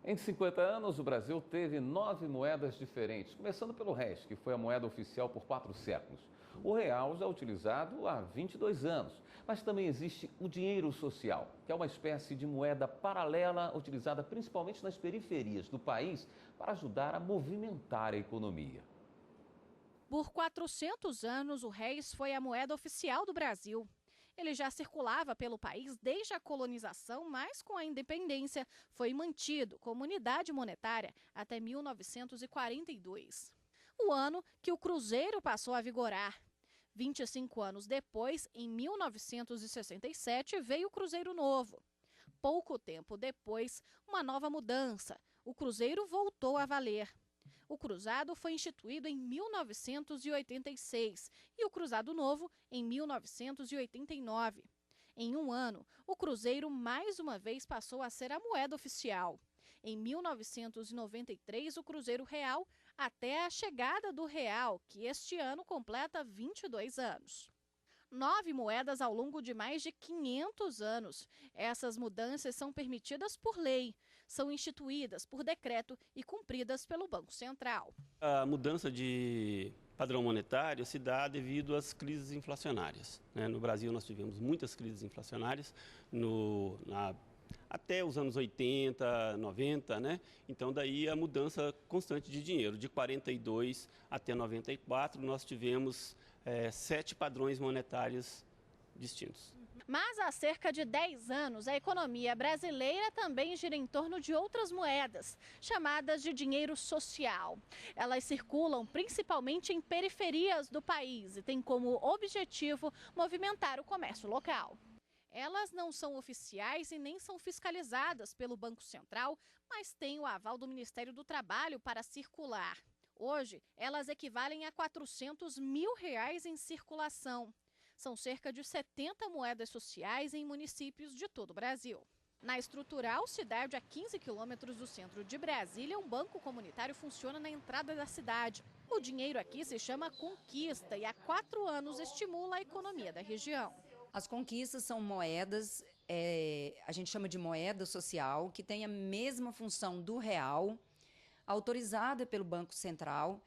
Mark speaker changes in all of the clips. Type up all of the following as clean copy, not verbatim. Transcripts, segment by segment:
Speaker 1: Em 50 anos, o Brasil teve 9 moedas diferentes, começando pelo réis, que foi a moeda oficial por 4 séculos. O real já é utilizado há 22 anos, mas também existe o dinheiro social, que é uma espécie de moeda paralela utilizada principalmente nas periferias do país para ajudar a movimentar a economia.
Speaker 2: Por 400 anos, o réis foi a moeda oficial do Brasil. Ele já circulava pelo país desde a colonização, mas com a independência foi mantido como unidade monetária até 1942. O ano que o cruzeiro passou a vigorar. 25 anos depois, em 1967, veio o Cruzeiro Novo. Pouco tempo depois, uma nova mudança. O cruzeiro voltou a valer. O cruzado foi instituído em 1986 e o cruzado novo em 1989. Em um ano, o cruzeiro mais uma vez passou a ser a moeda oficial. Em 1993, o cruzeiro real, até a chegada do real, que este ano completa 22 anos. 9 moedas ao longo de mais de 500 anos. Essas mudanças são permitidas por lei, são instituídas por decreto e cumpridas pelo Banco Central.
Speaker 3: A mudança de padrão monetário se dá devido às crises inflacionárias. No Brasil nós tivemos muitas crises inflacionárias até os anos 80, 90, Então daí a mudança constante de dinheiro. De 42 até 94 nós tivemos 7 padrões monetários distintos.
Speaker 2: Mas há cerca de 10 anos, a economia brasileira também gira em torno de outras moedas, chamadas de dinheiro social. Elas circulam principalmente em periferias do país e têm como objetivo movimentar o comércio local. Elas não são oficiais e nem são fiscalizadas pelo Banco Central, mas têm o aval do Ministério do Trabalho para circular. Hoje, elas equivalem a R$400 mil em circulação. São cerca de 70 moedas sociais em municípios de todo o Brasil. Na Estrutural, cidade a 15 quilômetros do centro de Brasília, um banco comunitário funciona na entrada da cidade. O dinheiro aqui se chama Conquista e há 4 anos estimula a economia da região.
Speaker 4: As conquistas são moedas, a gente chama de moeda social, que tem a mesma função do real, autorizada pelo Banco Central,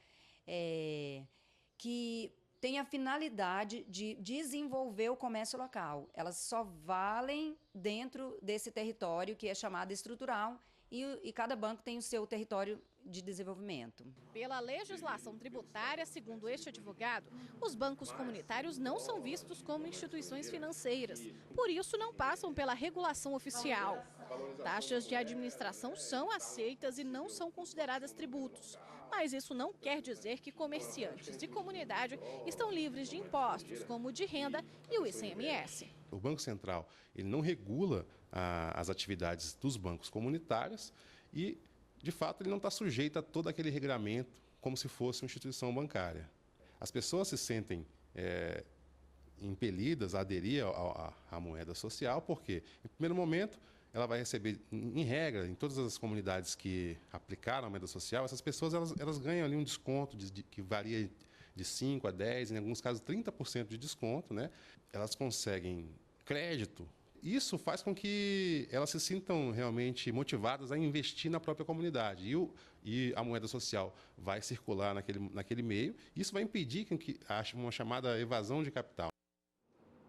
Speaker 4: que tem a finalidade de desenvolver o comércio local. Elas só valem dentro desse território que é chamado estrutural e cada banco tem o seu território de desenvolvimento.
Speaker 2: Pela legislação tributária, segundo este advogado, os bancos comunitários não são vistos como instituições financeiras. Por isso, não passam pela regulação oficial. Taxas de administração são aceitas e não são consideradas tributos. Mas isso não quer dizer que comerciantes e comunidade estão livres de impostos, como o de renda e o ICMS.
Speaker 5: O Banco Central ele não regula as atividades dos bancos comunitários e, de fato, ele não está sujeito a todo aquele regramento como se fosse uma instituição bancária. As pessoas se sentem impelidas a aderir à moeda social porque, em primeiro momento, ela vai receber, em regra, em todas as comunidades que aplicaram a moeda social, essas pessoas elas ganham ali um desconto que varia de 5% a 10%, em alguns casos 30% de desconto, Elas conseguem crédito. Isso faz com que elas se sintam realmente motivadas a investir na própria comunidade. E a moeda social vai circular naquele meio. Isso vai impedir que haja uma chamada evasão de capital.